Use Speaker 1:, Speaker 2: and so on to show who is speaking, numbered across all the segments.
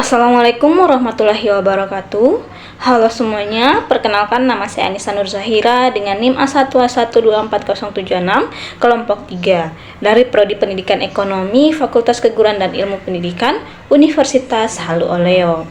Speaker 1: Assalamualaikum warahmatullahi wabarakatuh. Halo semuanya, perkenalkan nama saya Anissa Nur Zahira dengan NIM A1A1240776 kelompok 3 dari Prodi Pendidikan Ekonomi Fakultas Keguruan dan Ilmu Pendidikan Universitas Halu Oleo.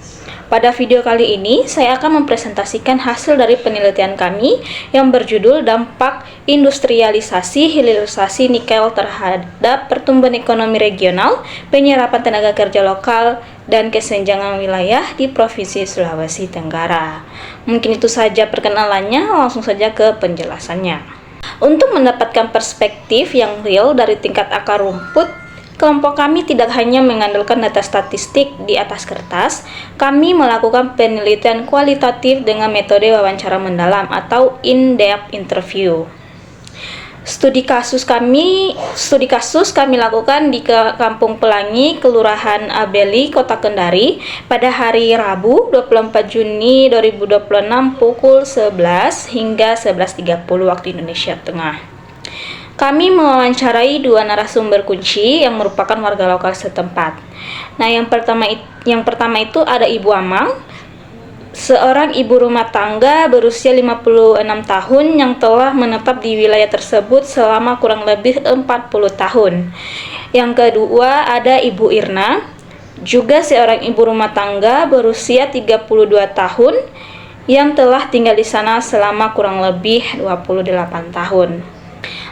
Speaker 1: Pada video kali ini, saya akan mempresentasikan hasil dari penelitian kami yang berjudul Dampak Industrialisasi Hilirisasi Nikel terhadap Pertumbuhan Ekonomi Regional, Penyerapan Tenaga Kerja Lokal, dan Kesenjangan Wilayah di Provinsi Sulawesi Tenggara. Mungkin itu saja perkenalannya, langsung saja ke penjelasannya. Untuk mendapatkan perspektif yang real dari tingkat akar rumput, kelompok kami tidak hanya mengandalkan data statistik di atas kertas, kami melakukan penelitian kualitatif dengan metode wawancara mendalam atau in-depth interview. Studi kasus kami lakukan di Kampung Pelangi, Kelurahan Abeli, Kota Kendari pada hari Rabu 24 Juni 2026 pukul 11 hingga 11.30 waktu Indonesia Tengah. Kami mewawancarai dua narasumber kunci yang merupakan warga lokal setempat. Nah, yang pertama itu ada Ibu Amang, seorang ibu rumah tangga berusia 56 tahun yang telah menetap di wilayah tersebut selama kurang lebih 40 tahun. Yang kedua ada Ibu Irna, juga seorang ibu rumah tangga berusia 32 tahun yang telah tinggal di sana selama kurang lebih 28 tahun.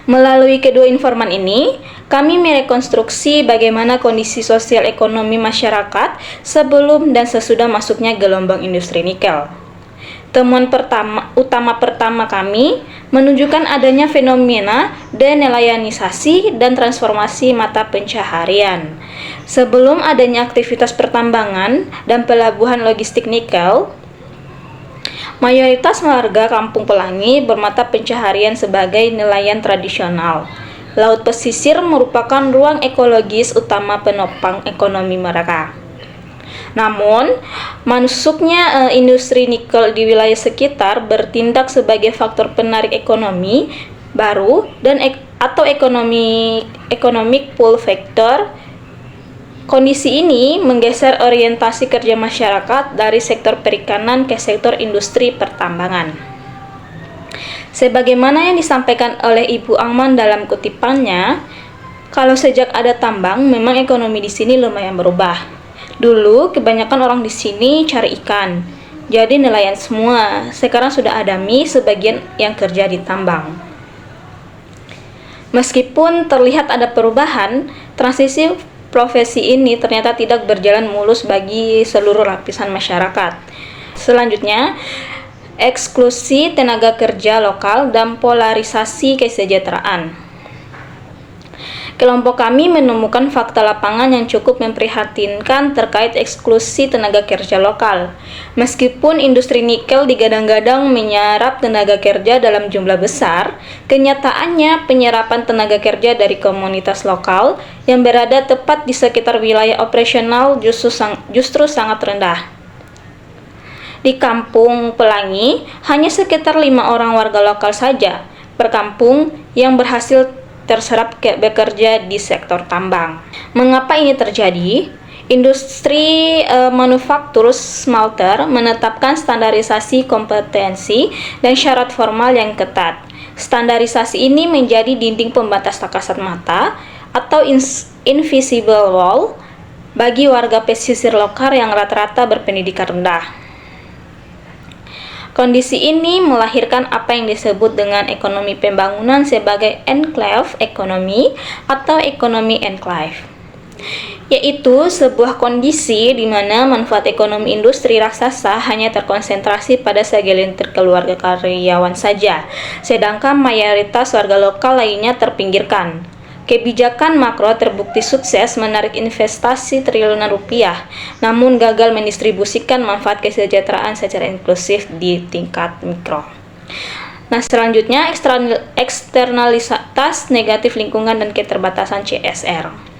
Speaker 1: Melalui kedua informan ini, kami merekonstruksi bagaimana kondisi sosial ekonomi masyarakat sebelum dan sesudah masuknya gelombang industri nikel. Temuan utama pertama kami menunjukkan adanya fenomena denelayanisasi dan transformasi mata pencaharian. Sebelum adanya aktivitas pertambangan dan pelabuhan logistik nikel, mayoritas warga Kampung Pelangi bermata pencaharian sebagai nelayan tradisional. Laut pesisir merupakan ruang ekologis utama penopang ekonomi mereka. Namun, masuknya industri nikel di wilayah sekitar bertindak sebagai faktor penarik ekonomi baru dan atau economic pull factor. Kondisi ini menggeser orientasi kerja masyarakat dari sektor perikanan ke sektor industri pertambangan. Sebagaimana yang disampaikan oleh Ibu Angman dalam kutipannya, kalau sejak ada tambang, memang ekonomi di sini lumayan berubah. Dulu kebanyakan orang di sini cari ikan, jadi nelayan semua. Sekarang sudah ada sebagian yang kerja di tambang. Meskipun terlihat ada perubahan, transisi profesi ini ternyata tidak berjalan mulus bagi seluruh lapisan masyarakat. Selanjutnya, eksklusi tenaga kerja lokal dan polarisasi kesejahteraan. Kelompok kami menemukan fakta lapangan yang cukup memprihatinkan terkait eksklusi tenaga kerja lokal. Meskipun industri nikel digadang-gadang menyerap tenaga kerja dalam jumlah besar, kenyataannya penyerapan tenaga kerja dari komunitas lokal yang berada tepat di sekitar wilayah operasional justru sangat rendah. Di Kampung Pelangi, hanya sekitar 5 orang warga lokal saja per kampung yang berhasil terserap bekerja di sektor tambang. Mengapa ini terjadi? Industri manufaktur smelter menetapkan standarisasi kompetensi dan syarat formal yang ketat. Standarisasi ini menjadi dinding pembatas tak kasat mata atau invisible wall bagi warga pesisir lokal yang rata-rata berpendidikan rendah. Kondisi ini melahirkan apa yang disebut dengan ekonomi pembangunan sebagai enclave ekonomi atau ekonomi enclave, yaitu sebuah kondisi di mana manfaat ekonomi industri raksasa hanya terkonsentrasi pada segelintir keluarga karyawan saja, sedangkan mayoritas warga lokal lainnya terpinggirkan. Kebijakan makro terbukti sukses menarik investasi triliunan rupiah, namun gagal mendistribusikan manfaat kesejahteraan secara inklusif di tingkat mikro. Nah, selanjutnya eksternalitas negatif lingkungan dan keterbatasan CSR.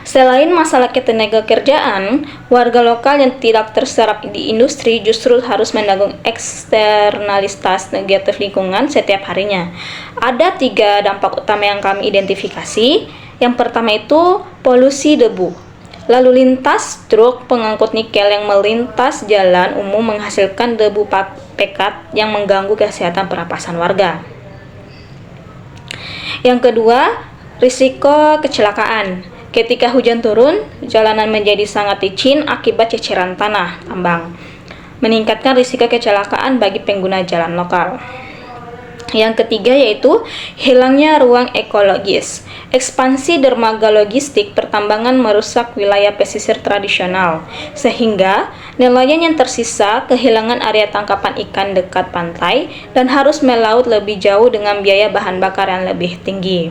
Speaker 1: Selain masalah ketenaga kerjaan, warga lokal yang tidak terserap di industri justru harus menanggung eksternalitas negatif lingkungan setiap harinya. Ada 3 dampak utama yang kami identifikasi. Yang pertama itu polusi debu. Lalu lintas truk pengangkut nikel yang melintas jalan umum menghasilkan debu pekat yang mengganggu kesehatan pernapasan warga. Yang kedua, risiko kecelakaan. Ketika hujan turun, jalanan menjadi sangat licin akibat ceceran tanah tambang, meningkatkan risiko kecelakaan bagi pengguna jalan lokal. Yang ketiga yaitu hilangnya ruang ekologis. Ekspansi dermaga logistik pertambangan merusak wilayah pesisir tradisional, sehingga nelayan yang tersisa kehilangan area tangkapan ikan dekat pantai dan harus melaut lebih jauh dengan biaya bahan bakar yang lebih tinggi.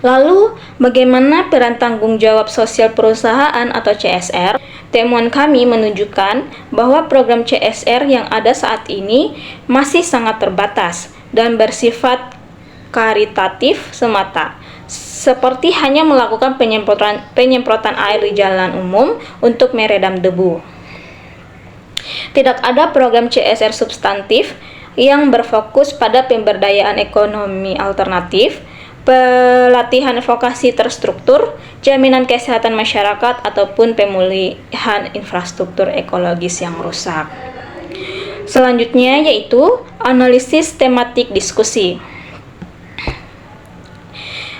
Speaker 1: Lalu, bagaimana peran tanggung jawab sosial perusahaan atau CSR? Temuan kami menunjukkan bahwa program CSR yang ada saat ini masih sangat terbatas dan bersifat karitatif semata, seperti hanya melakukan penyemprotan air di jalan umum untuk meredam debu. Tidak ada program CSR substantif yang berfokus pada pemberdayaan ekonomi alternatif, pelatihan vokasi terstruktur, jaminan kesehatan masyarakat, ataupun pemulihan infrastruktur ekologis yang rusak. Selanjutnya yaitu analisis tematik diskusi.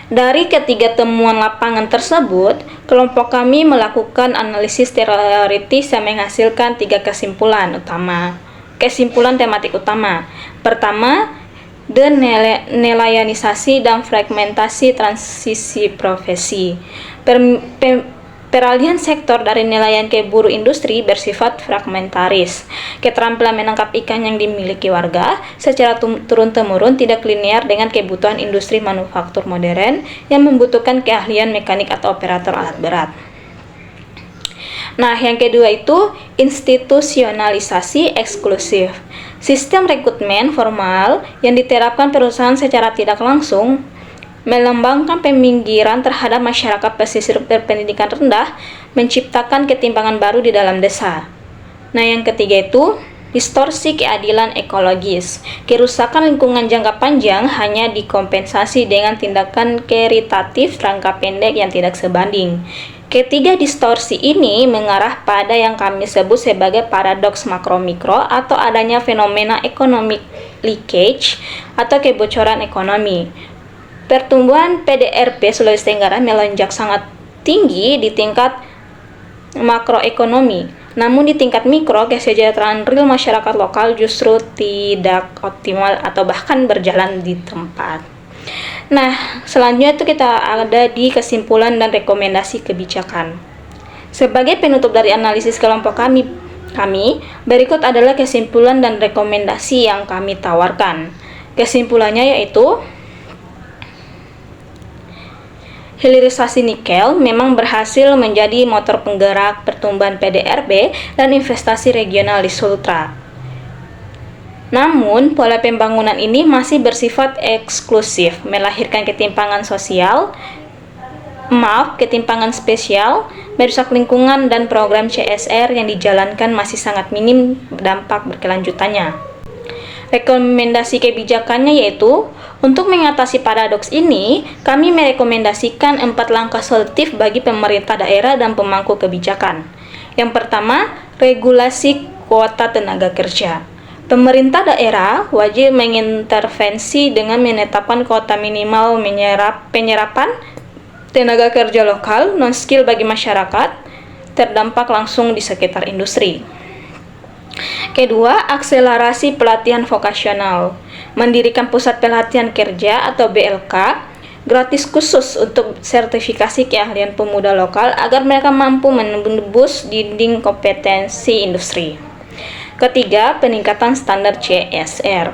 Speaker 1: Dari ketiga temuan lapangan tersebut, kelompok kami melakukan analisis teoritis yang menghasilkan 3 kesimpulan tematik utama. Pertama, denelayanisasi dan fragmentasi transisi profesi. Peralihan sektor dari nelayan ke buruh industri bersifat fragmentaris. Keterampilan menangkap ikan yang dimiliki warga secara turun-temurun tidak linear dengan kebutuhan industri manufaktur modern yang membutuhkan keahlian mekanik atau operator alat berat. Nah, yang kedua itu institusionalisasi eksklusif. Sistem rekrutmen formal yang diterapkan perusahaan secara tidak langsung melambangkan peminggiran terhadap masyarakat pesisir berpendidikan rendah, menciptakan ketimpangan baru di dalam desa. Nah, yang ketiga itu distorsi keadilan ekologis. Kerusakan lingkungan jangka panjang hanya dikompensasi dengan tindakan karitatif jangka pendek yang tidak sebanding. Ketiga distorsi ini mengarah pada yang kami sebut sebagai paradoks makro-mikro atau adanya fenomena economic leakage atau kebocoran ekonomi. Pertumbuhan PDRB Sulawesi Tenggara melonjak sangat tinggi di tingkat makroekonomi, namun di tingkat mikro kesejahteraan real masyarakat lokal justru tidak optimal atau bahkan berjalan di tempat. Nah, selanjutnya itu kita ada di kesimpulan dan rekomendasi kebijakan. Sebagai penutup dari analisis kelompok kami berikut adalah kesimpulan dan rekomendasi yang kami tawarkan. Kesimpulannya yaitu hilirisasi nikel memang berhasil menjadi motor penggerak pertumbuhan PDRB dan investasi regional di Sultra. Namun, pola pembangunan ini masih bersifat eksklusif, melahirkan ketimpangan spesial, merusak lingkungan, dan program CSR yang dijalankan masih sangat minim dampak berkelanjutannya. Rekomendasi kebijakannya yaitu, untuk mengatasi paradoks ini, kami merekomendasikan 4 langkah solutif bagi pemerintah daerah dan pemangku kebijakan. Yang pertama, regulasi kuota tenaga kerja. Pemerintah daerah wajib mengintervensi dengan menetapkan kuota minimal penyerapan tenaga kerja lokal non-skill bagi masyarakat terdampak langsung di sekitar industri. Kedua, akselerasi pelatihan vokasional. Mendirikan pusat pelatihan kerja atau BLK gratis khusus untuk sertifikasi keahlian pemuda lokal agar mereka mampu menembus dinding kompetensi industri. Ketiga, peningkatan standar CSR.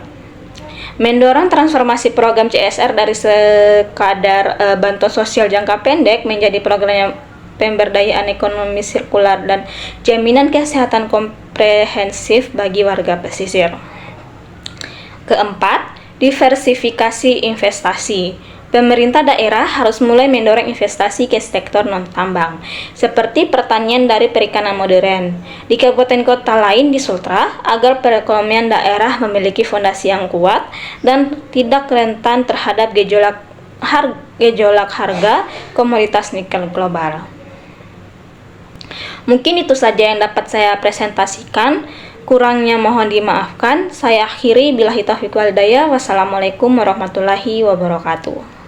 Speaker 1: Mendorong transformasi program CSR dari sekadar bantuan sosial jangka pendek menjadi program pemberdayaan ekonomi sirkular dan jaminan kesehatan komprehensif bagi warga pesisir. Keempat, diversifikasi investasi. Pemerintah daerah harus mulai mendorong investasi ke sektor non-tambang, seperti pertanian dari perikanan modern, di kabupaten kota lain di Sultra, agar perekonomian daerah memiliki fondasi yang kuat dan tidak rentan terhadap gejolak harga komoditas nikel global. Mungkin itu saja yang dapat saya presentasikan. Kurangnya mohon dimaafkan. Saya akhiri, billahi taufiq wal hidayah. Wassalamualaikum warahmatullahi wabarakatuh.